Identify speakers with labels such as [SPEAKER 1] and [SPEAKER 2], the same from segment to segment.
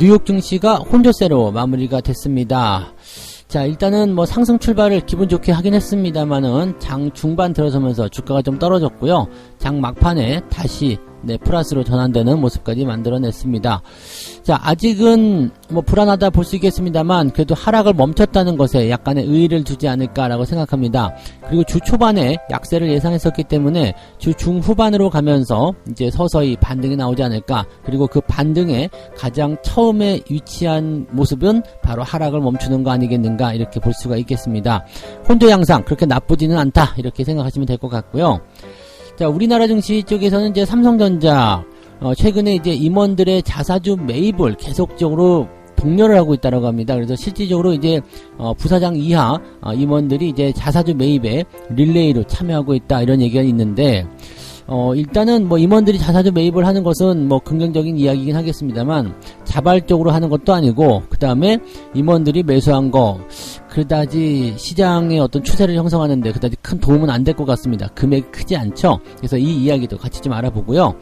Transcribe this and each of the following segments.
[SPEAKER 1] 뉴욕 증시가 혼조세로 마무리가 됐습니다. 자, 일단은 뭐 상승 출발을 기분 좋게 하긴 했습니다만은 장 중반 들어서면서 주가가 좀 떨어졌고요. 장 막판에 다시 플러스로 전환되는 모습까지 만들어냈습니다. 자, 아직은 뭐 불안하다 볼 수 있겠습니다만 그래도 하락을 멈췄다는 것에 약간의 의의를 두지 않을까라고 생각합니다. 그리고 주 초반에 약세를 예상했었기 때문에 주 중후반으로 가면서 이제 서서히 반등이 나오지 않을까. 그리고 그 반등에 가장 처음에 위치한 모습은 바로 하락을 멈추는 거 아니겠는가, 이렇게 볼 수가 있겠습니다. 혼조 양상 그렇게 나쁘지는 않다, 이렇게 생각하시면 될 것 같고요. 자, 우리나라 증시 쪽에서는 이제 삼성전자 최근에 이제 임원들의 자사주 매입을 계속적으로 독려를 하고 있다고 합니다. 그래서 실질적으로 이제 부사장 이하 임원들이 이제 자사주 매입에 릴레이로 참여하고 있다, 이런 얘기가 있는데 일단은 뭐 임원들이 자사주 매입을 하는 것은 뭐 긍정적인 이야기이긴 하겠습니다만 자발적으로 하는 것도 아니고, 그 다음에 임원들이 매수한 거 그다지 시장의 어떤 추세를 형성하는데 그다지 큰 도움은 안 될 것 같습니다. 금액이 크지 않죠. 그래서 이 이야기도 같이 좀 알아보고요.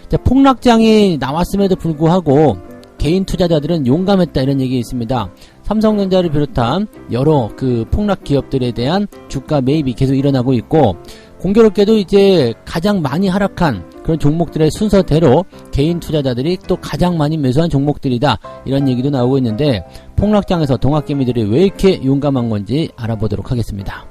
[SPEAKER 1] 자, 폭락장이 나왔음에도 불구하고 개인 투자자들은 용감했다, 이런 얘기 있습니다. 삼성전자를 비롯한 여러 그 폭락 기업들에 대한 주가 매입이 계속 일어나고 있고, 공교롭게도 이제 가장 많이 하락한 그런 종목들의 순서대로 개인 투자자들이 또 가장 많이 매수한 종목들이다, 이런 얘기도 나오고 있는데 폭락장에서 동학개미들이 왜 이렇게 용감한 건지 알아보도록 하겠습니다.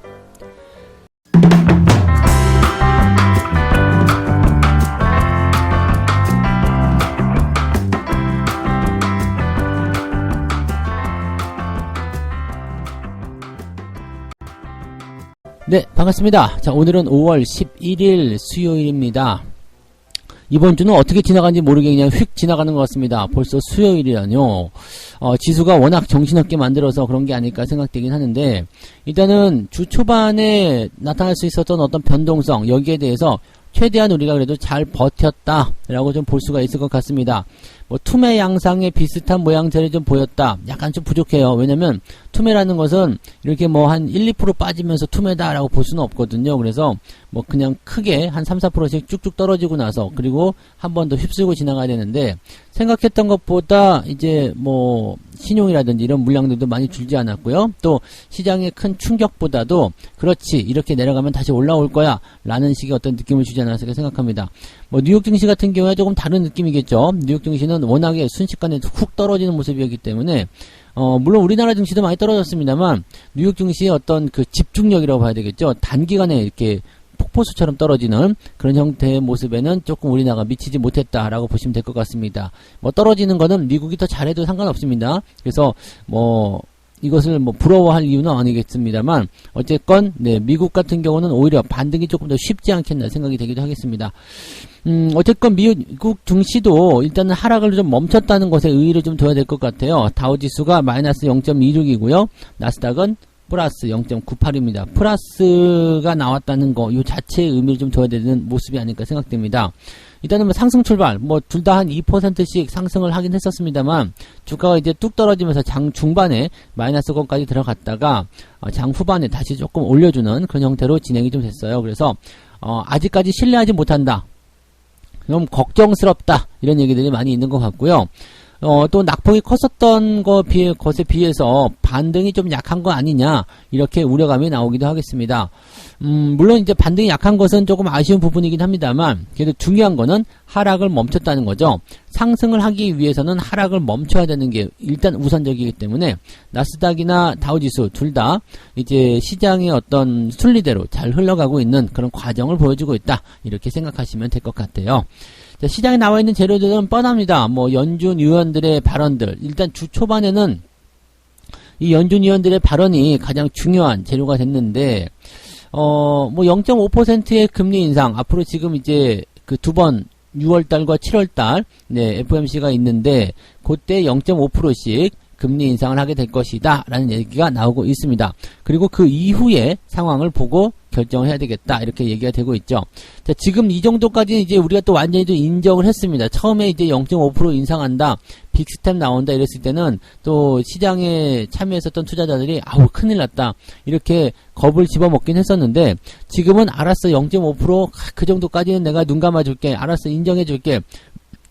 [SPEAKER 1] 네, 반갑습니다. 자, 오늘은 5월 11일 수요일입니다. 이번 주는 어떻게 지나간지 모르게 그냥 휙 지나가는 것 같습니다. 벌써 수요일이라뇨. 지수가 워낙 정신없게 만들어서 그런 게 아닐까 생각되긴 하는데, 일단은 주 초반에 나타날 수 있었던 어떤 변동성, 여기에 대해서 최대한 우리가 그래도 잘 버텼다라고 좀 볼 수가 있을 것 같습니다. 뭐 투매 양상의 비슷한 모양새를 좀 보였다. 약간 좀 부족해요. 왜냐면 투매라는 것은 이렇게 뭐 한 1, 2% 빠지면서 투매다라고 볼 수는 없거든요. 그래서 뭐 그냥 크게 한 3, 4%씩 쭉쭉 떨어지고 나서 그리고 한 번 더 휩쓸고 지나가야 되는데, 생각했던 것보다 이제 뭐 신용이라든지 이런 물량들도 많이 줄지 않았고요. 또 시장의 큰 충격보다도 그렇지, 이렇게 내려가면 다시 올라올 거야 라는 식의 어떤 느낌을 주지 않았을까 생각합니다. 뭐 뉴욕 증시 같은 경우에 조금 다른 느낌이겠죠. 뉴욕 증시는 워낙에 순식간에 훅 떨어지는 모습이었기 때문에 물론 우리나라 증시도 많이 떨어졌습니다만 뉴욕 증시의 어떤 그 집중력이라고 봐야 되겠죠. 단기간에 이렇게 폭포수처럼 떨어지는 그런 형태의 모습에는 조금 우리나라가 미치지 못했다라고 보시면 될 것 같습니다. 뭐 떨어지는 거는 미국이 더 잘해도 상관없습니다. 그래서 뭐 이것을 뭐 부러워할 이유는 아니겠습니다만 어쨌건 미국 같은 경우는 오히려 반등이 조금 더 쉽지 않겠나 생각이 되기도 하겠습니다. 어쨌건 미국 증시도 일단은 하락을 좀 멈췄다는 것에 의의를 좀 둬야 될 것 같아요. 다우지수가 마이너스 0.26이고요. 나스닥은 플러스 0.98입니다. 플러스가 나왔다는 거, 이 자체의 의미를 좀 둬야 되는 모습이 아닐까 생각됩니다. 일단은 뭐 상승 출발, 뭐 둘 다 한 2%씩 상승을 하긴 했었습니다만 주가가 이제 뚝 떨어지면서 장 중반에 마이너스권까지 들어갔다가 장 후반에 다시 조금 올려주는 그런 형태로 진행이 좀 됐어요. 그래서 아직까지 신뢰하지 못한다, 좀 걱정스럽다, 이런 얘기들이 많이 있는 것 같고요. 또 낙폭이 컸었던 것에 비해서 반등이 좀 약한 거 아니냐, 이렇게 우려감이 나오기도 하겠습니다. 물론 이제 반등이 약한 것은 조금 아쉬운 부분이긴 합니다만 그래도 중요한 거는 하락을 멈췄다는 거죠. 상승을 하기 위해서는 하락을 멈춰야 되는 게 일단 우선적이기 때문에 나스닥이나 다우지수 둘 다 이제 시장의 어떤 순리대로 잘 흘러가고 있는 그런 과정을 보여주고 있다, 이렇게 생각하시면 될 것 같아요. 자, 시장에 나와 있는 재료들은 뻔합니다. 뭐 연준 의원들의 발언들, 일단 주 초반에는 이 연준 의원들의 발언이 가장 중요한 재료가 됐는데 뭐 0.5%의 금리 인상, 앞으로 지금 이제 그 두 번 6월달과 7월달 FOMC가 있는데 그때 0.5%씩 금리 인상을 하게 될 것이다 라는 얘기가 나오고 있습니다. 그리고 그 이후의 상황을 보고 결정을 해야 되겠다, 이렇게 얘기가 되고 있죠. 자, 지금 이 정도까지는 이제 우리가 또 완전히 또 인정을 했습니다. 처음에 이제 0.5% 인상한다, 빅스텝 나온다 이랬을 때는 또 시장에 참여했었던 투자자들이 아우 큰일 났다, 이렇게 겁을 집어먹긴 했었는데 지금은 알았어, 0.5% 그 정도까지는 내가 눈 감아줄게, 알았어 인정해줄게.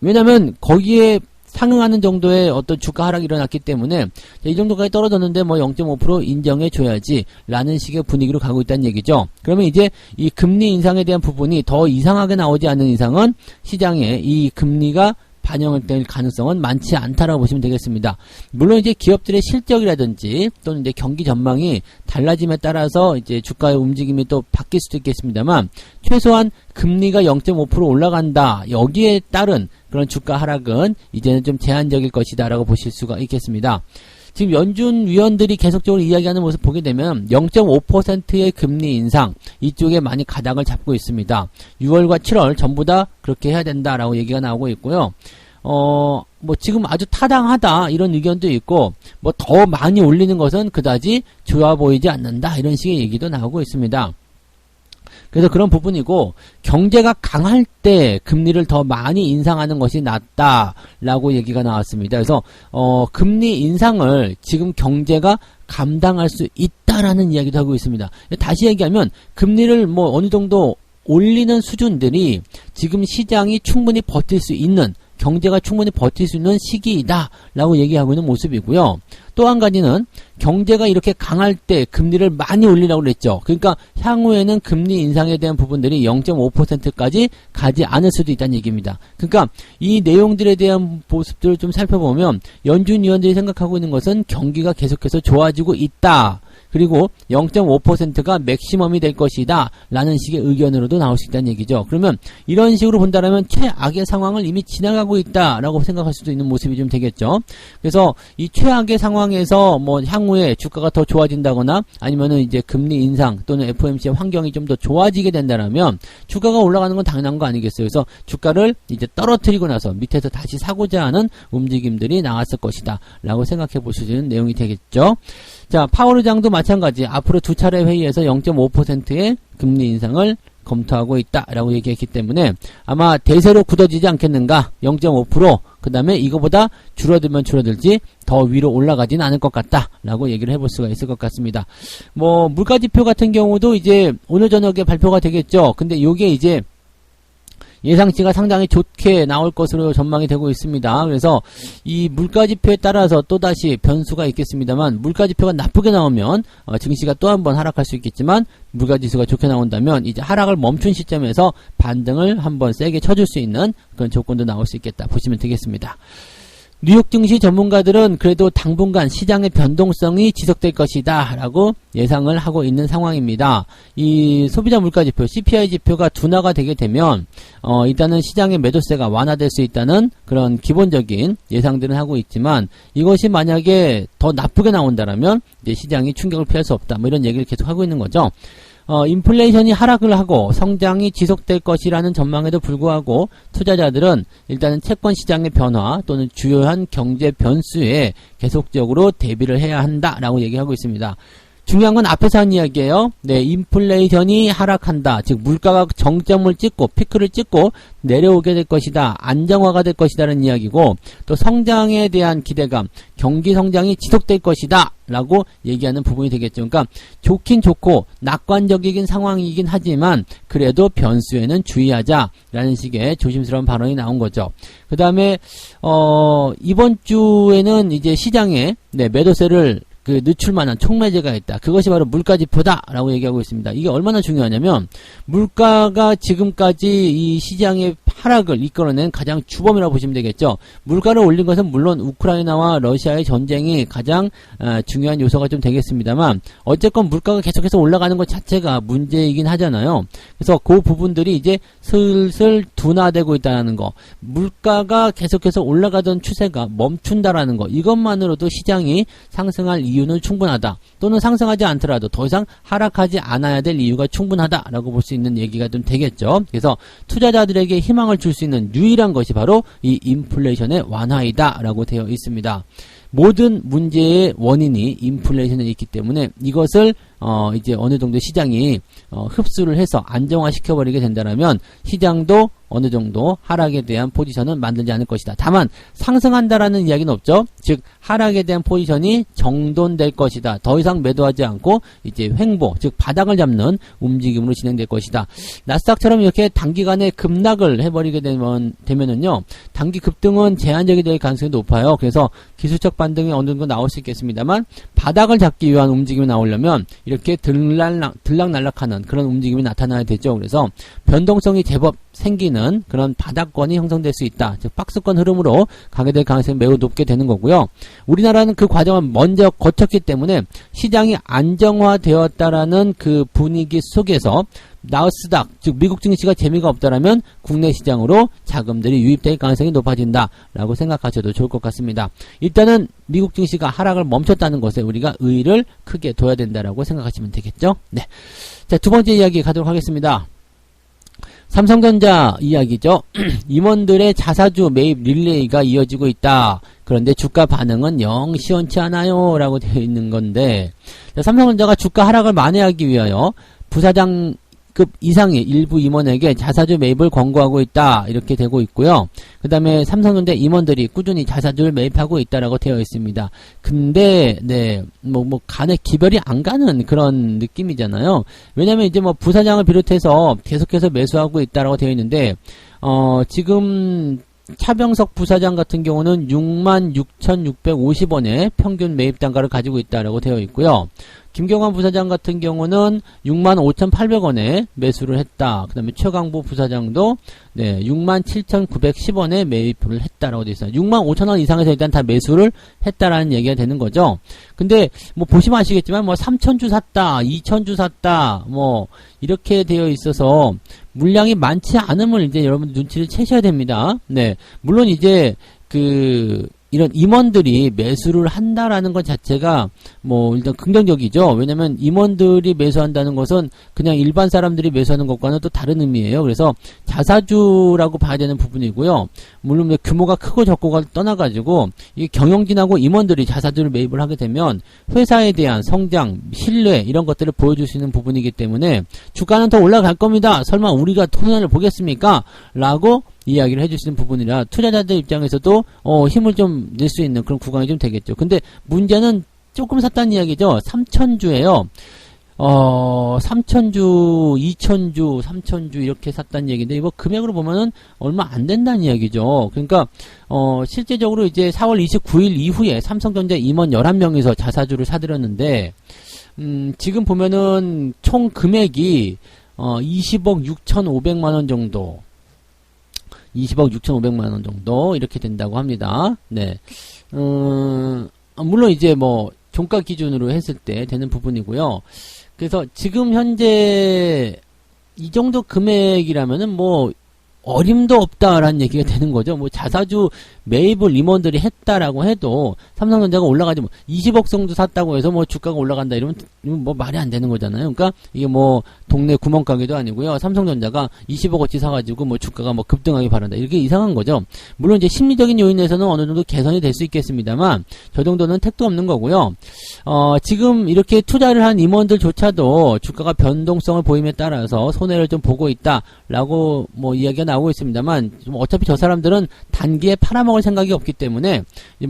[SPEAKER 1] 왜냐면 거기에 상응하는 정도의 어떤 주가 하락이 일어났기 때문에 이 정도까지 떨어졌는데 뭐 0.5% 인정해 줘야지 라는 식의 분위기로 가고 있다는 얘기죠. 그러면 이제 이 금리 인상에 대한 부분이 더 이상하게 나오지 않는 이상은 시장에 이 금리가 반영될 가능성은 많지 않다라고 보시면 되겠습니다. 물론 이제 기업들의 실적이라든지 또는 이제 경기 전망이 달라짐에 따라서 이제 주가의 움직임이 또 바뀔 수도 있겠습니다만 최소한 금리가 0.5% 올라간다. 여기에 따른 그런 주가 하락은 이제는 좀 제한적일 것이다라고 보실 수가 있겠습니다. 지금 연준 위원들이 계속적으로 이야기하는 모습 보게 되면 0.5%의 금리 인상 이쪽에 많이 가닥을 잡고 있습니다. 6월과 7월 전부 다 그렇게 해야 된다라고 얘기가 나오고 있고요. 뭐 지금 아주 타당하다 이런 의견도 있고 뭐 더 많이 올리는 것은 그다지 좋아 보이지 않는다 이런 식의 얘기도 나오고 있습니다. 그래서 그런 부분이고 경제가 강할 때 금리를 더 많이 인상하는 것이 낫다라고 얘기가 나왔습니다. 그래서 금리 인상을 지금 경제가 감당할 수 있다라는 이야기도 하고 있습니다. 다시 얘기하면 금리를 뭐 어느 정도 올리는 수준들이 지금 시장이 충분히 버틸 수 있는 경제가 충분히 버틸 수 있는 시기이다 라고 얘기하고 있는 모습이고요. 또 한 가지는 경제가 이렇게 강할 때 금리를 많이 올리라고 그랬죠. 그러니까 향후에는 금리 인상에 대한 부분들이 0.5%까지 가지 않을 수도 있다는 얘기입니다. 그러니까 이 내용들에 대한 모습들을 좀 살펴보면 연준 위원들이 생각하고 있는 것은 경기가 계속해서 좋아지고 있다. 그리고 0.5%가 맥시멈이 될 것이다 라는 식의 의견으로도 나올 수 있다는 얘기죠. 그러면 이런 식으로 본다면 최악의 상황을 이미 지나가고 있다 라고 생각할 수도 있는 모습이 좀 되겠죠. 그래서 이 최악의 상황에서 뭐 향후에 주가가 더 좋아진다거나 아니면은 이제 금리 인상 또는 FOMC의 환경이 좀 더 좋아지게 된다면 주가가 올라가는 건 당연한 거 아니겠어요. 그래서 주가를 이제 떨어뜨리고 나서 밑에서 다시 사고자 하는 움직임들이 나왔을 것이다 라고 생각해 볼 수 있는 내용이 되겠죠. 자, 파월 의장도 마찬가지 앞으로 두 차례 회의에서 0.5%의 금리 인상을 검토하고 있다라고 얘기했기 때문에 아마 대세로 굳어지지 않겠는가 0.5% 그 다음에 이거보다 줄어들면 줄어들지 더 위로 올라가지는 않을 것 같다라고 얘기를 해볼 수가 있을 것 같습니다. 뭐 물가지표 같은 경우도 이제 오늘 저녁에 발표가 되겠죠. 근데 요게 이제 예상치가 상당히 좋게 나올 것으로 전망이 되고 있습니다. 그래서 이 물가지표에 따라서 또다시 변수가 있겠습니다만 물가지표가 나쁘게 나오면 증시가 또 한 번 하락할 수 있겠지만 물가지수가 좋게 나온다면 이제 하락을 멈춘 시점에서 반등을 한번 세게 쳐줄 수 있는 그런 조건도 나올 수 있겠다 보시면 되겠습니다. 뉴욕 증시 전문가들은 그래도 당분간 시장의 변동성이 지속될 것이다 라고 예상을 하고 있는 상황입니다. 이 소비자 물가지표 CPI 지표가 둔화가 되게 되면 일단은 시장의 매도세가 완화될 수 있다는 그런 기본적인 예상들은 하고 있지만 이것이 만약에 더 나쁘게 나온다라면 이제 시장이 충격을 피할 수 없다 뭐 이런 얘기를 계속 하고 있는 거죠. 인플레이션이 하락을 하고 성장이 지속될 것이라는 전망에도 불구하고 투자자들은 일단은 채권 시장의 변화 또는 주요한 경제 변수에 계속적으로 대비를 해야 한다라고 얘기하고 있습니다. 중요한 건 앞에서 한 이야기예요. 네, 인플레이션이 하락한다. 즉 물가가 정점을 찍고 피크를 찍고 내려오게 될 것이다. 안정화가 될 것이다라는 이야기고 또 성장에 대한 기대감, 경기 성장이 지속될 것이다. 라고 얘기하는 부분이 되겠죠. 그러니까 좋긴 좋고 낙관적이긴 상황이긴 하지만 그래도 변수에는 주의하자라는 식의 조심스러운 발언이 나온 거죠. 그 다음에 이번 주에는 이제 시장에 매도세를 늦출만한 촉매제가 있다. 그것이 바로 물가지표다라고 얘기하고 있습니다. 이게 얼마나 중요하냐면 물가가 지금까지 이 시장의 하락을 이끌어낸 가장 주범이라고 보시면 되겠죠. 물가를 올린 것은 물론 우크라이나와 러시아의 전쟁이 가장 중요한 요소가 좀 되겠습니다만 어쨌건 물가가 계속해서 올라가는 것 자체가 문제이긴 하잖아요. 그래서 그 부분들이 이제 슬슬 둔화되고 있다는 거, 물가가 계속해서 올라가던 추세가 멈춘다라는 거, 이것만으로도 시장이 상승할 이유는 충분하다. 또는 상승하지 않더라도 더 이상 하락하지 않아야 될 이유가 충분하다라고 볼 수 있는 얘기가 좀 되겠죠. 그래서 투자자들에게 희망을 줄 수 있는 유일한 것이 바로 이 인플레이션의 완화이다라고 되어 있습니다. 모든 문제의 원인이 인플레이션에 있기 때문에 이것을 이제 어느 정도 시장이 흡수를 해서 안정화시켜버리게 된다면 시장도 어느 정도 하락에 대한 포지션은 만들지 않을 것이다. 다만 상승한다라는 이야기는 없죠. 즉 하락에 대한 포지션이 정돈될 것이다. 더 이상 매도하지 않고 이제 횡보, 즉 바닥을 잡는 움직임으로 진행될 것이다. 나스닥처럼 이렇게 단기간에 급락을 해버리게 되면은요, 단기 급등은 제한적이 될 가능성이 높아요. 그래서 기술적 반등이 어느 정도 나올 수 있겠습니다만 바닥을 잡기 위한 움직임이 나오려면 이렇게 들락날락하는 그런 움직임이 나타나야 되죠. 그래서 변동성이 제법 생기는 그런 바닥권이 형성될 수 있다. 즉 박스권 흐름으로 가게 될 가능성이 매우 높게 되는 거고요. 우리나라는 그 과정을 먼저 거쳤기 때문에 시장이 안정화되었다라는 그 분위기 속에서 나스닥, 즉 미국 증시가 재미가 없다라면 국내 시장으로 자금들이 유입될 가능성이 높아진다라고 생각하셔도 좋을 것 같습니다. 일단은 미국 증시가 하락을 멈췄다는 것에 우리가 의의를 크게 둬야 된다라고 생각하시면 되겠죠. 네. 자, 두 번째 이야기 가도록 하겠습니다. 삼성전자 이야기죠. 임원들의 자사주 매입 릴레이가 이어지고 있다. 그런데 주가 반응은 영 시원치 않아요 라고 되어 있는 건데, 삼성전자가 주가 하락을 만회하기 위하여 부사장급 이상의 일부 임원에게 자사주 매입을 권고하고 있다, 이렇게 되고 있고요. 그 다음에 삼성전자 임원들이 꾸준히 자사주를 매입하고 있다라고 되어 있습니다. 근데 간에 기별이 안 가는 그런 느낌이잖아요. 왜냐면 이제 부사장을 비롯해서 계속해서 매수하고 있다라고 되어 있는데, 지금 차병석 부사장 같은 경우는 66,650원의 평균 매입 단가를 가지고 있다라고 되어 있고요. 김경환 부사장 같은 경우는 65,800원에 매수를 했다. 그 다음에 최강부 부사장도 67,910원에 매입을 했다라고 되어 있어요. 65,000원 이상에서 일단 다 매수를 했다라는 얘기가 되는 거죠. 근데 보시면 아시겠지만 3,000주 샀다, 2,000주 샀다, 이렇게 되어 있어서 물량이 많지 않음을 이제 여러분 눈치를 채셔야 됩니다. 네. 물론 이제 이런 임원들이 매수를 한다라는 것 자체가 일단 긍정적이죠. 왜냐면 임원들이 매수한다는 것은 그냥 일반 사람들이 매수하는 것과는 또 다른 의미예요. 그래서 자사주라고 봐야 되는 부분이고요. 물론 규모가 크고 적고가 떠나가지고 이게 경영진하고 임원들이 자사주를 매입을 하게 되면 회사에 대한 성장, 신뢰 이런 것들을 보여줄 수 있는 부분이기 때문에 주가는 더 올라갈 겁니다. 설마 우리가 손해를 보겠습니까? 라고 이야기를 해주시는 부분이라 투자자들 입장에서도 힘을 좀 낼 수 있는 그런 구간이 좀 되겠죠. 근데 문제는 조금 샀다는 이야기죠. 3,000주에요. 3,000주, 2,000주, 3,000주 이렇게 샀다는 얘기인데 이거 금액으로 보면은 얼마 안 된다는 이야기죠. 그러니까 실제적으로 이제 4월 29일 이후에 삼성전자 임원 11명에서 자사주를 사들였는데 지금 보면은 총 금액이 20억 6,500만원 정도, 20억 6,500만원 정도 이렇게 된다고 합니다. 네. 물론 이제 종가 기준으로 했을 때 되는 부분이고요. 그래서 지금 현재 이 정도 금액이라면은 어림도 없다라는 얘기가 되는 거죠. 자사주 매입을 임원들이 했다라고 해도 삼성전자가 올라가지 20억 정도 샀다고 해서 주가가 올라간다 이러면 말이 안 되는 거잖아요. 그러니까 이게 동네 구멍가게도 아니고요. 삼성전자가 20억어치 사가지고 주가가 급등하기 바란다. 이렇게 이상한 거죠. 물론 이제 심리적인 요인에서는 어느 정도 개선이 될 수 있겠습니다만 저 정도는 택도 없는 거고요. 지금 이렇게 투자를 한 임원들조차도 주가가 변동성을 보임에 따라서 손해를 좀 보고 있다라고 이야기가 나오고 있습니다만 어차피 저 사람들은 단기에 팔아먹을 생각이 없기 때문에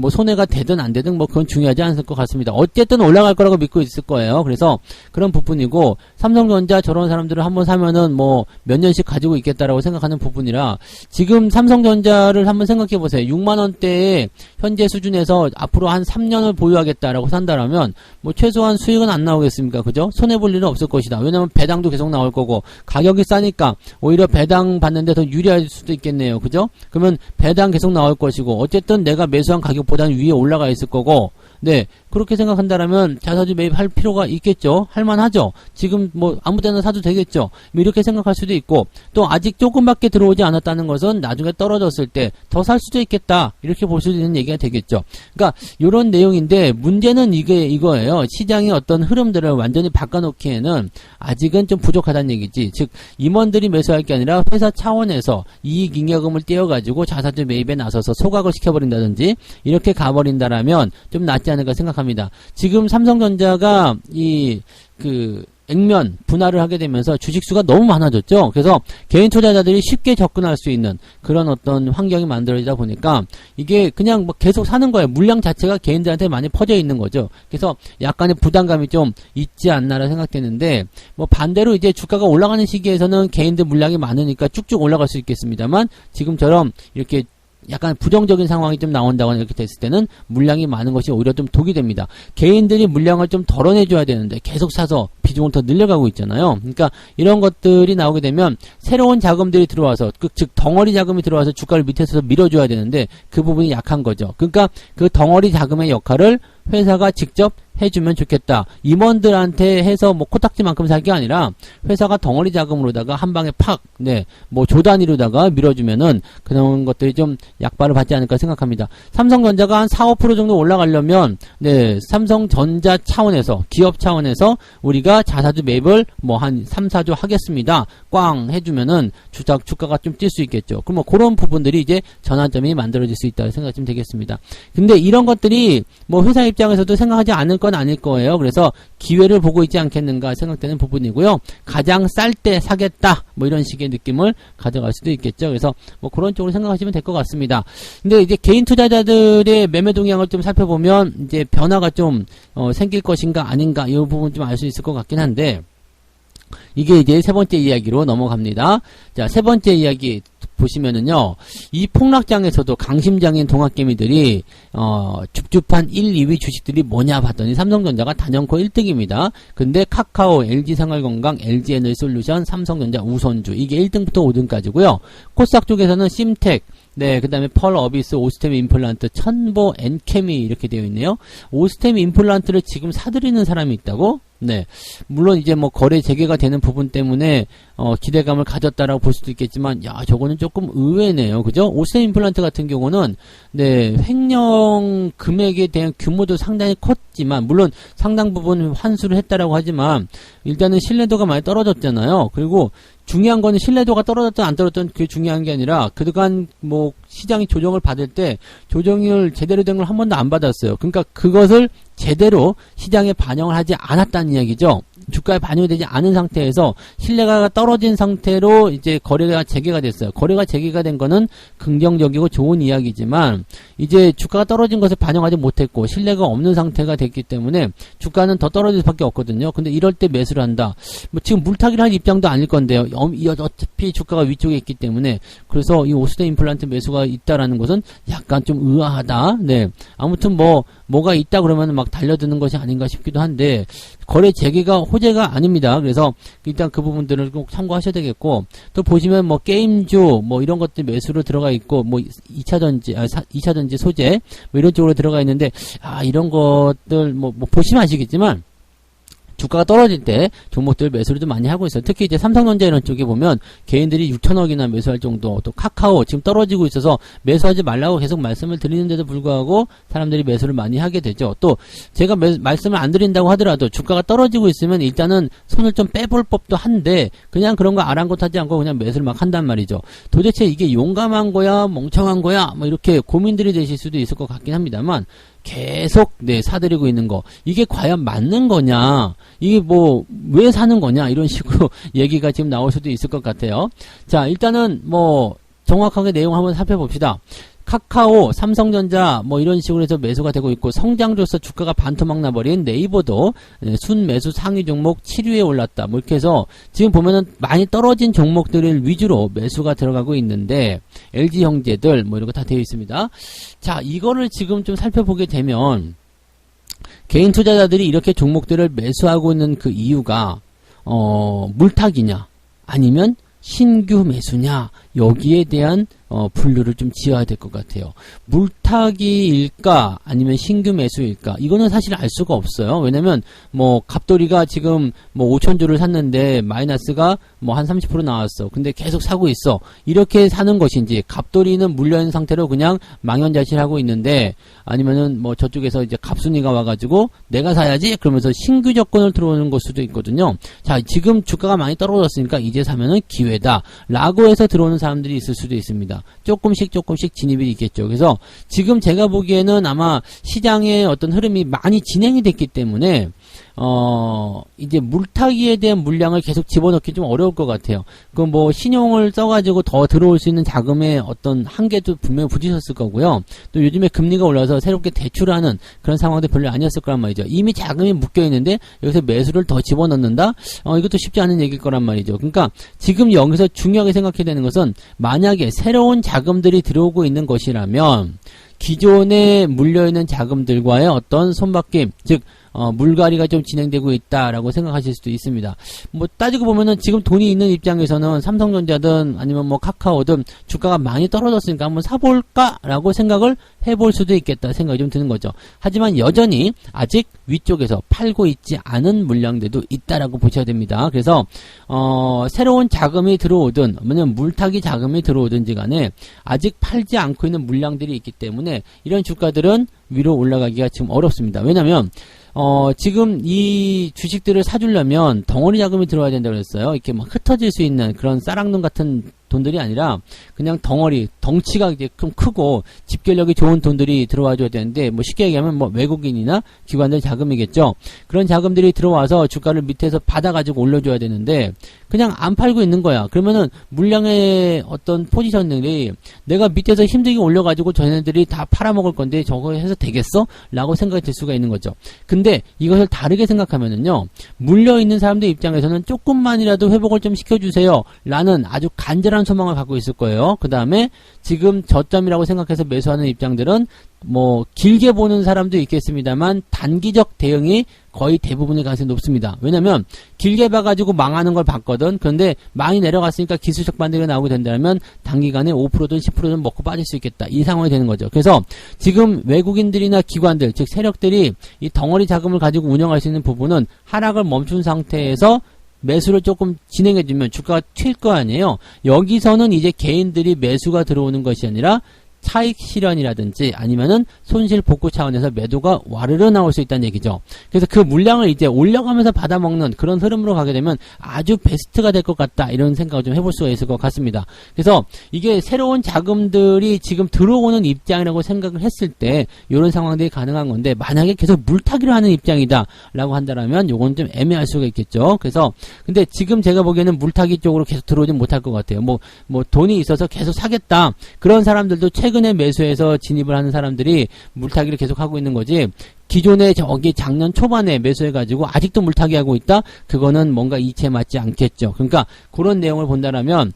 [SPEAKER 1] 손해가 되든 안 되든 그건 중요하지 않을 것 같습니다. 어쨌든 올라갈 거라고 믿고 있을 거예요. 그래서 그런 부분이고 삼성전자 저런 사람들을 한번 사면은 몇 년씩 가지고 있겠다라고 생각하는 부분이라 지금 삼성전자를 한번 생각해 보세요. 6만원대의 현재 수준에서 앞으로 한 3년을 보유하겠다라고 산다라면 최소한 수익은 안 나오겠습니까? 그죠? 손해볼 일은 없을 것이다. 왜냐면 배당도 계속 나올 거고 가격이 싸니까 오히려 배당 받는데 더 유리할 수도 있겠네요. 그죠? 그러면 배당 계속 나올 것이고 어쨌든 내가 매수한 가격보다는 위에 올라가 있을 거고 네, 그렇게 생각한다라면 자사주 매입할 필요가 있겠죠. 할만하죠. 지금 아무 때나 사도 되겠죠. 이렇게 생각할 수도 있고 또 아직 조금밖에 들어오지 않았다는 것은 나중에 떨어졌을 때 더 살 수도 있겠다. 이렇게 볼 수 있는 얘기가 되겠죠. 그러니까 이런 내용인데 문제는 이거예요. 시장의 어떤 흐름들을 완전히 바꿔놓기에는 아직은 좀 부족하다는 얘기지. 즉 임원들이 매수할 게 아니라 회사 차원에서 이익 잉여금을 떼어가지고 자사주 매입에 나서서 소각을 시켜버린다든지 이렇게 가버린다라면 좀 낫지 있지 않을까 생각합니다. 지금 삼성전자가 액면 분할을 하게 되면서 주식수가 너무 많아졌죠. 그래서 개인 투자자들이 쉽게 접근할 수 있는 그런 어떤 환경이 만들어지다 보니까 이게 그냥 뭐 계속 사는 거예요. 물량 자체가 개인들한테 많이 퍼져 있는 거죠. 그래서 약간의 부담감이 좀 있지 않나라 생각되는데, 뭐 반대로 이제 주가가 올라가는 시기에서는 개인들 물량이 많으니까 쭉쭉 올라갈 수 있겠습니다만, 지금처럼 이렇게 약간 부정적인 상황이 좀 나온다거나 이렇게 됐을 때는 물량이 많은 것이 오히려 좀 독이 됩니다. 개인들이 물량을 좀 덜어내줘야 되는데 계속 사서 비중을 더 늘려가고 있잖아요. 그러니까 이런 것들이 나오게 되면 새로운 자금들이 들어와서, 즉 덩어리 자금이 들어와서 주가를 밑에서 밀어줘야 되는데 그 부분이 약한 거죠. 그러니까 그 덩어리 자금의 역할을 회사가 직접 해주면 좋겠다. 임원들한테 해서 뭐 코딱지만큼 살 게 아니라 회사가 덩어리 자금으로다가 한 방에 팍, 뭐 조 단위로다가 밀어주면은 그런 것들이 좀 약발을 받지 않을까 생각합니다. 삼성전자가 한 4, 5% 정도 올라가려면, 삼성전자 차원에서, 기업 차원에서 우리가 자사주 매입을 뭐 한 3, 4조 하겠습니다. 꽝 해주면은 주가가 좀 뛸 수 있겠죠. 그럼 뭐 그런 부분들이 이제 전환점이 만들어질 수 있다고 생각하시면 되겠습니다. 근데 이런 것들이 뭐 회사 입장에서도 생각하지 않을 건 아닐 거예요. 그래서 기회를 보고 있지 않겠는가 생각되는 부분이고요. 가장 쌀 때 사겠다, 뭐 이런 식의 느낌을 가져갈 수도 있겠죠. 그래서 뭐 그런 쪽으로 생각하시면 될 것 같습니다. 근데 이제 개인 투자자들의 매매 동향을 좀 살펴보면 이제 변화가 좀 생길 것인가 아닌가 이 부분 좀 알 수 있을 것 같긴 한데, 이게 이제 세 번째 이야기로 넘어갑니다. 자, 세 번째 이야기 보시면은요, 이 폭락장에서도 강심장인 동학개미들이 줍줍한 1, 2위 주식들이 뭐냐 봤더니 삼성전자가 단연코 1등입니다. 근데 카카오, LG생활건강, LG에너지솔루션, 삼성전자, 우선주 이게 1등부터 5등까지고요. 코스닥 쪽에서는 심텍, 그 다음에 펄 어비스, 오스템 임플란트, 천보, 엔케미 이렇게 되어 있네요. 오스템 임플란트를 지금 사들이는 사람이 있다고? 물론 이제 뭐 거래 재개가 되는 부분 때문에 기대감을 가졌다라고 볼 수도 있겠지만, 야, 저거는 조금 의외네요. 그죠? 오스템 임플란트 같은 경우는 횡령 금액에 대한 규모도 상당히 컸지만, 물론 상당 부분 환수를 했다라고 하지만 일단은 신뢰도가 많이 떨어졌잖아요. 그리고 중요한 거는 신뢰도가 떨어졌든 안 떨어졌든 그게 중요한 게 아니라 그동안 뭐 시장이 조정을 받을 때 조정을 제대로 된 걸 한 번도 안 받았어요. 그러니까 그것을 제대로 시장에 반영을 하지 않았다는 이야기죠. 주가에 반영이 되지 않은 상태에서 신뢰가 떨어진 상태로 이제 거래가 재개가 됐어요. 거래가 재개가 된 거는 긍정적이고 좋은 이야기지만, 이제 주가가 떨어진 것을 반영하지 못했고 신뢰가 없는 상태가 됐기 때문에 주가는 더 떨어질 수밖에 없거든요. 근데 이럴 때 매수를 한다. 뭐 지금 물타기를 할 입장도 아닐 건데요. 어차피 주가가 위쪽에 있기 때문에. 그래서 이 오스템 임플란트 매수가 있다라는 것은 약간 좀 의아하다. 아무튼 뭐가 있다 그러면 막 달려드는 것이 아닌가 싶기도 한데, 거래 재개가 호재가 아닙니다. 그래서 일단 그 부분들을 꼭 참고하셔야 되겠고, 또 보시면 뭐 게임주 뭐 이런 것들 매수로 들어가 있고, 뭐 2차전지 소재 뭐 이런 쪽으로 들어가 있는데, 이런 것들 뭐 보시면 아시겠지만 주가가 떨어질 때 종목들 매수를 좀 많이 하고 있어요. 특히 이제 삼성전자 이런 쪽에 보면 개인들이 6천억이나 매수할 정도, 또 카카오 지금 떨어지고 있어서 매수하지 말라고 계속 말씀을 드리는데도 불구하고 사람들이 매수를 많이 하게 되죠. 또 제가 말씀을 안 드린다고 하더라도 주가가 떨어지고 있으면 일단은 손을 좀 빼볼 법도 한데, 그냥 그런 거 아랑곳하지 않고 그냥 매수를 막 한단 말이죠. 도대체 이게 용감한 거야 멍청한 거야 뭐 이렇게 고민들이 되실 수도 있을 것 같긴 합니다만, 계속 사들이고 있는 거, 이게 과연 맞는 거냐, 이게 뭐 왜 사는 거냐, 이런 식으로 얘기가 지금 나올 수도 있을 것 같아요. 자, 일단은 뭐 정확하게 내용 한번 살펴봅시다. 카카오, 삼성전자 뭐 이런 식으로 해서 매수가 되고 있고, 성장조서 주가가 반토막 나버린 네이버도 순매수 상위 종목 7위에 올랐다. 뭐 이렇게 해서 지금 보면은 많이 떨어진 종목들을 위주로 매수가 들어가고 있는데, LG형제들 뭐 이런 거 다 되어 있습니다. 자, 이거를 지금 좀 살펴보게 되면 개인 투자자들이 이렇게 종목들을 매수하고 있는 그 이유가 물타기냐 아니면 신규 매수냐, 여기에 대한 분류를 좀 지어야 될 것 같아요. 물타기일까 아니면 신규 매수일까, 이거는 사실 알 수가 없어요. 왜냐면 뭐 갑돌이가 지금 뭐 5천주를 샀는데 마이너스가 뭐 한 30% 나왔어. 근데 계속 사고 있어. 이렇게 사는 것인지, 갑돌이는 물려있는 상태로 그냥 망연자실하고 있는데, 아니면은 뭐 저쪽에서 이제 갑순이가 와가지고 내가 사야지 그러면서 신규 조건을 들어오는 걸 수도 있거든요. 자, 지금 주가가 많이 떨어졌으니까 이제 사면은 기회다 라고 해서 들어오는 사람들이 있을 수도 있습니다. 조금씩 진입이 있겠죠. 그래서 지금 제가 보기에는 아마 시장의 어떤 흐름이 많이 진행이 됐기 때문에 이제 물타기에 대한 물량을 계속 집어넣기 좀 어려울 것 같아요. 그 뭐 신용을 써가지고 더 들어올 수 있는 자금의 어떤 한계도 분명히 부딪혔을 거고요. 또 요즘에 금리가 올라서 새롭게 대출하는 그런 상황도 별로 아니었을 거란 말이죠. 이미 자금이 묶여 있는데 여기서 매수를 더 집어넣는다? 이것도 쉽지 않은 얘기일 거란 말이죠. 그러니까 지금 여기서 중요하게 생각해야 되는 것은 만약에 새로운 자금들이 들어오고 있는 것이라면 기존에 물려있는 자금들과의 어떤 손바뀜, 즉 물갈이가 좀 진행되고 있다라고 생각하실 수도 있습니다. 뭐 따지고 보면은 지금 돈이 있는 입장에서는 삼성전자든 아니면 뭐 카카오든 주가가 많이 떨어졌으니까 한번 사볼까라고 생각을 해볼 수도 있겠다 생각이 좀 드는 거죠. 하지만 여전히 아직 위쪽에서 팔고 있지 않은 물량들도 있다라고 보셔야 됩니다. 그래서 새로운 자금이 들어오든 아니면 물타기 자금이 들어오든지 간에 아직 팔지 않고 있는 물량들이 있기 때문에 이런 주가들은 위로 올라가기가 지금 어렵습니다. 왜냐면 지금 이 주식들을 사주려면 덩어리 자금이 들어와야 된다고 그랬어요. 이렇게 막 흩어질 수 있는 그런 쌀랑돈 같은 돈들이 아니라 그냥 덩어리, 덩치가 이제 좀 크고 집결력이 좋은 돈들이 들어와줘야 되는데 뭐 쉽게 얘기하면 뭐 외국인이나 기관들 자금이겠죠. 그런 자금들이 들어와서 주가를 밑에서 받아가지고 올려줘야 되는데 그냥 안 팔고 있는 거야. 그러면은 물량의 어떤 포지션들이 내가 밑에서 힘들게 올려가지고 쟤네들이 다 팔아먹을 건데 저거 해서 되겠어? 라고 생각이 들 수가 있는 거죠. 근데 이것을 다르게 생각하면은요, 물려있는 사람들 입장에서는 조금만이라도 회복을 좀 시켜주세요 라는 아주 간절한 소망을 갖고 있을 거예요. 그 다음에 지금 저점이라고 생각해서 매수하는 입장들은 뭐 길게 보는 사람도 있겠습니다만 단기적 대응이 거의 대부분의 가능성이 높습니다. 왜냐면 길게 봐가지고 망하는 걸 봤거든. 그런데 많이 내려갔으니까 기술적 반등이 나오게 된다면 단기간에 5%든 10%든 먹고 빠질 수 있겠다. 이 상황이 되는 거죠. 그래서 지금 외국인들이나 기관들, 즉 세력들이 이 덩어리 자금을 가지고 운영할 수 있는 부분은 하락을 멈춘 상태에서 매수를 조금 진행해주면 주가가 튈 거 아니에요. 여기서는 이제 개인들이 매수가 들어오는 것이 아니라 차익 실현이라든지 아니면은 손실 복구 차원에서 매도가 와르르 나올 수 있다는 얘기죠. 그래서 그 물량을 이제 올려가면서 받아먹는 그런 흐름으로 가게 되면 아주 베스트가 될 것 같다, 이런 생각을 좀 해볼 수가 있을 것 같습니다. 그래서 이게 새로운 자금들이 지금 들어오는 입장이라고 생각을 했을 때 이런 상황들이 가능한 건데, 만약에 계속 물타기를 하는 입장이다 라고 한다면 요건 좀 애매할 수가 있겠죠. 그래서 근데 지금 제가 보기에는 물타기 쪽으로 계속 들어오진 못할 것 같아요. 뭐 돈이 있어서 계속 사겠다, 그런 사람들도 최근에 매수해서 진입을 하는 사람들이 물타기를 계속 하고 있는 거지, 기존에 저기 작년 초반에 매수해가지고 아직도 물타기하고 있다? 그거는 뭔가 이치에 맞지 않겠죠. 그러니까 그런 내용을 본다라면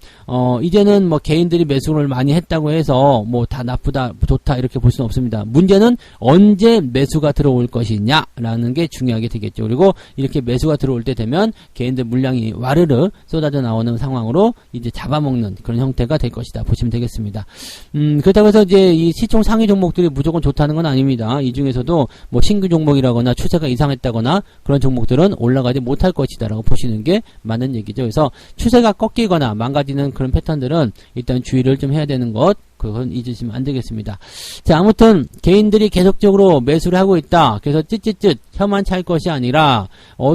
[SPEAKER 1] 이제는 뭐 개인들이 매수를 많이 했다고 해서 뭐 다 나쁘다, 좋다 이렇게 볼 수는 없습니다. 문제는 언제 매수가 들어올 것이냐라는 게 중요하게 되겠죠. 그리고 이렇게 매수가 들어올 때 되면 개인들 물량이 와르르 쏟아져 나오는 상황으로 이제 잡아먹는 그런 형태가 될 것이다 보시면 되겠습니다. 그렇다고 해서 이제 이 시총 상위 종목들이 무조건 좋다는 건 아닙니다. 이 중에서도 뭐 신규 종목이라거나 추세가 이상했다거나 그런 종목들은 올라가지 못할 것이다 라고 보시는 게 맞는 얘기죠. 그래서 추세가 꺾이거나 망가지는 그런 패턴들은 일단 주의를 좀 해야 되는 것, 그건 잊으시면 안 되겠습니다. 자, 아무튼 개인들이 계속적으로 매수를 하고 있다, 그래서 찌찌찌 혀만 찰 것이 아니라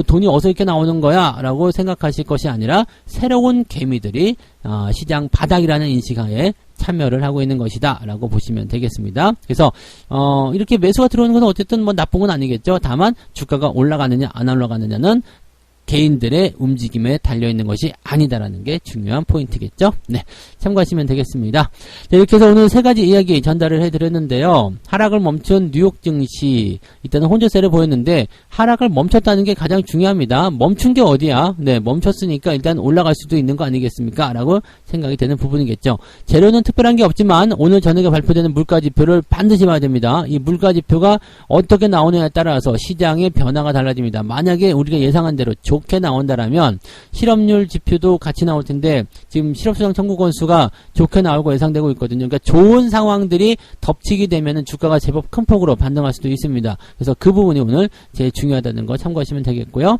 [SPEAKER 1] 돈이 어디서 이렇게 나오는 거야 라고 생각하실 것이 아니라 새로운 개미들이 시장 바닥이라는 인식하에 참여를 하고 있는 것이다 라고 보시면 되겠습니다. 그래서 이렇게 매수가 들어오는 것은 어쨌든 뭐 나쁜 건 아니겠죠. 다만 주가가 올라가느냐 안 올라가느냐는 개인들의 움직임에 달려있는 것이 아니다라는 게 중요한 포인트겠죠. 네, 참고하시면 되겠습니다. 자, 이렇게 해서 오늘 세 가지 이야기 전달을 해드렸는데요. 하락을 멈춘 뉴욕 증시, 일단은 혼조세를 보였는데 하락을 멈췄다는 게 가장 중요합니다. 멈춘 게 어디야? 네, 멈췄으니까 일단 올라갈 수도 있는 거 아니겠습니까? 라고 생각이 되는 부분이겠죠. 재료는 특별한 게 없지만 오늘 저녁에 발표되는 물가지표를 반드시 봐야 됩니다. 이 물가지표가 어떻게 나오느냐에 따라서 시장의 변화가 달라집니다. 만약에 우리가 예상한 대로 좋게 나온다라면 실업률 지표도 같이 나올 텐데 지금 실업수당 청구 건수가 좋게 나오고 예상되고 있거든요. 그러니까 좋은 상황들이 덮치게 되면은 주가가 제법 큰 폭으로 반등할 수도 있습니다. 그래서 그 부분이 오늘 제일 중요하다는 거 참고하시면 되겠고요.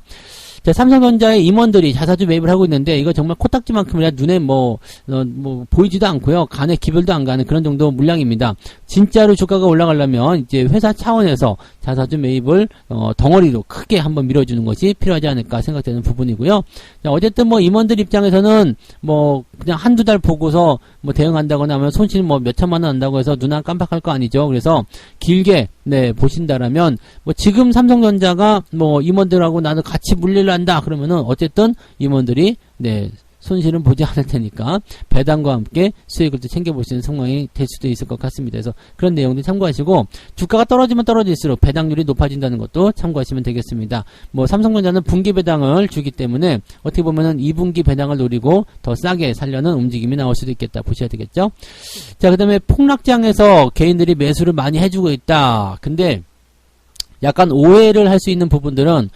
[SPEAKER 1] 자, 삼성전자의 임원들이 자사주 매입을 하고 있는데 이거 정말 코딱지만큼이라 눈에 보이지도 않고요. 간에 기별도 안 가는 그런 정도 물량입니다. 진짜로 주가가 올라가려면 이제 회사 차원에서 자사주 매입을 덩어리로 크게 한번 밀어주는 것이 필요하지 않을까 생각되는 부분이고요. 자, 어쨌든 뭐 임원들 입장에서는 뭐 그냥 한두 달 보고서 뭐 대응한다거나 하면 손실 뭐 몇천만 원 한다고 해서 눈 안 깜빡할 거 아니죠. 그래서 길게 보신다라면 뭐 지금 삼성전자가 뭐 임원들하고 나도 같이 물릴란다 그러면은 어쨌든 임원들이 손실은 보지 않을 테니까 배당과 함께 수익을 또 챙겨볼 수 있는 상황이 될 수도 있을 것 같습니다. 그래서 그런 내용들 참고하시고 주가가 떨어지면 떨어질수록 배당률이 높아진다는 것도 참고하시면 되겠습니다. 뭐 삼성전자는 분기 배당을 주기 때문에 어떻게 보면은 2분기 배당을 노리고 더 싸게 살려는 움직임이 나올 수도 있겠다 보셔야 되겠죠. 자, 그 다음에 폭락장에서 개인들이 매수를 많이 해주고 있다. 근데 약간 오해를 할 수 있는 부분들은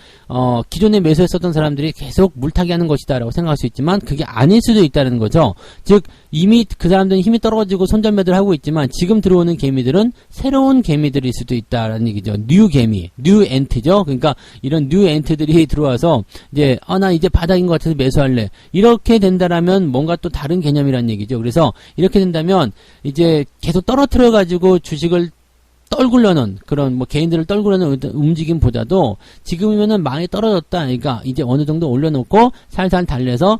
[SPEAKER 1] 기존에 매수했었던 사람들이 계속 물타기 하는 것이다 라고 생각할 수 있지만 그게 아닐 수도 있다는 거죠. 즉 이미 그 사람들은 힘이 떨어지고 손절매도를 하고 있지만 지금 들어오는 개미들은 새로운 개미들일 수도 있다라는 얘기죠. 뉴 개미, 뉴 엔트죠. 그러니까 이런 뉴 엔트들이 들어와서 이제 나 이제 바닥인 것 같아서 매수할래. 이렇게 된다라면 뭔가 또 다른 개념이라는 얘기죠. 그래서 이렇게 된다면 이제 계속 떨어뜨려 가지고 주식을 떨구려는 그런 뭐 개인들을 떨구려는 움직임보다도 지금이면은 많이 떨어졌다. 그러니까 이제 어느 정도 올려놓고 살살 달래서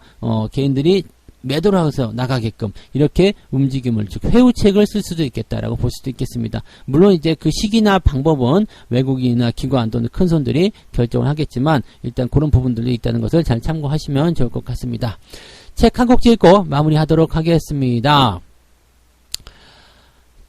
[SPEAKER 1] 개인들이 매도를 해서 나가게끔 이렇게 움직임을 즉 회우책을 쓸 수도 있겠다라고 볼 수도 있겠습니다. 물론 이제 그 시기나 방법은 외국인이나 기관 또는 큰 손들이 결정을 하겠지만 일단 그런 부분들이 있다는 것을 잘 참고하시면 좋을 것 같습니다. 책 한 곡 읽고 마무리하도록 하겠습니다.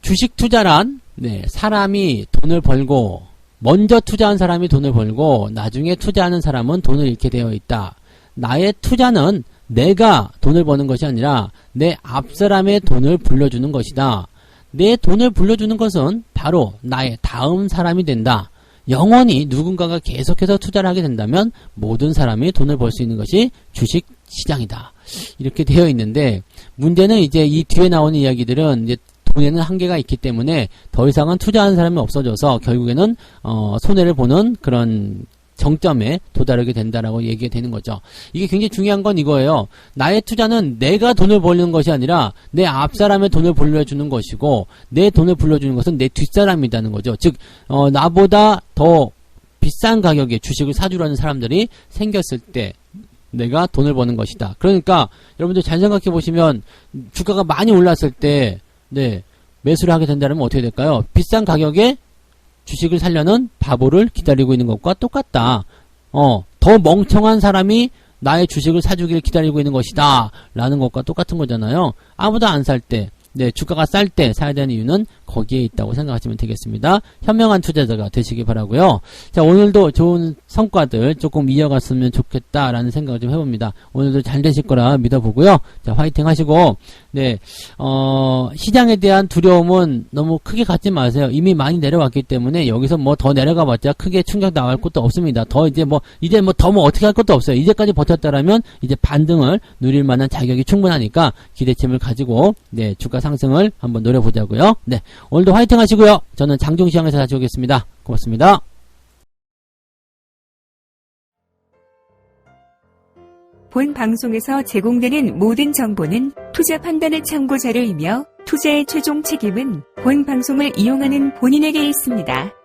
[SPEAKER 1] 주식 투자란 사람이 돈을 벌고 먼저 투자한 사람이 돈을 벌고 나중에 투자하는 사람은 돈을 잃게 되어 있다. 나의 투자는 내가 돈을 버는 것이 아니라 내 앞사람의 돈을 불려주는 것이다. 내 돈을 불려주는 것은 바로 나의 다음 사람이 된다. 영원히 누군가가 계속해서 투자를 하게 된다면 모든 사람이 돈을 벌 수 있는 것이 주식 시장이다. 이렇게 되어 있는데 문제는 이제 이 뒤에 나오는 이야기들은 이제 돈에는 한계가 있기 때문에 더 이상은 투자하는 사람이 없어져서 결국에는 손해를 보는 그런 정점에 도달하게 된다라고 얘기가 되는 거죠. 이게 굉장히 중요한 건 이거예요. 나의 투자는 내가 돈을 벌는 것이 아니라 내 앞사람의 돈을 불려주는 것이고 내 돈을 불려주는 것은 내 뒷사람이라는 거죠. 즉 나보다 더 비싼 가격에 주식을 사주려는 사람들이 생겼을 때 내가 돈을 버는 것이다. 그러니까 여러분들 잘 생각해 보시면 주가가 많이 올랐을 때 매수를 하게 된다면 어떻게 될까요? 비싼 가격에 주식을 사려는 바보를 기다리고 있는 것과 똑같다. 더 멍청한 사람이 나의 주식을 사주기를 기다리고 있는 것이다. 라는 것과 똑같은 거잖아요. 아무도 안 살 때, 주가가 쌀 때 사야 되는 이유는 거기에 있다고 생각하시면 되겠습니다. 현명한 투자자가 되시기 바라고요. 자, 오늘도 좋은 성과들 조금 이어갔으면 좋겠다라는 생각을 좀 해봅니다. 오늘도 잘 되실 거라 믿어보고요. 자, 화이팅 하시고, 시장에 대한 두려움은 너무 크게 갖지 마세요. 이미 많이 내려왔기 때문에 여기서 뭐 더 내려가봤자 크게 충격 나갈 것도 없습니다. 이제 뭐 어떻게 할 것도 없어요. 이제까지 버텼다라면 이제 반등을 누릴 만한 자격이 충분하니까 기대침을 가지고, 주가 상승을 한번 노려보자고요. 오늘도 화이팅 하시고요. 저는 장중시장에서 다시 오겠습니다. 고맙습니다.
[SPEAKER 2] 본 방송에서 제공되는 모든 정보는 투자 판단의 참고 자료이며 투자의 최종 책임은 본 방송을 이용하는 본인에게 있습니다.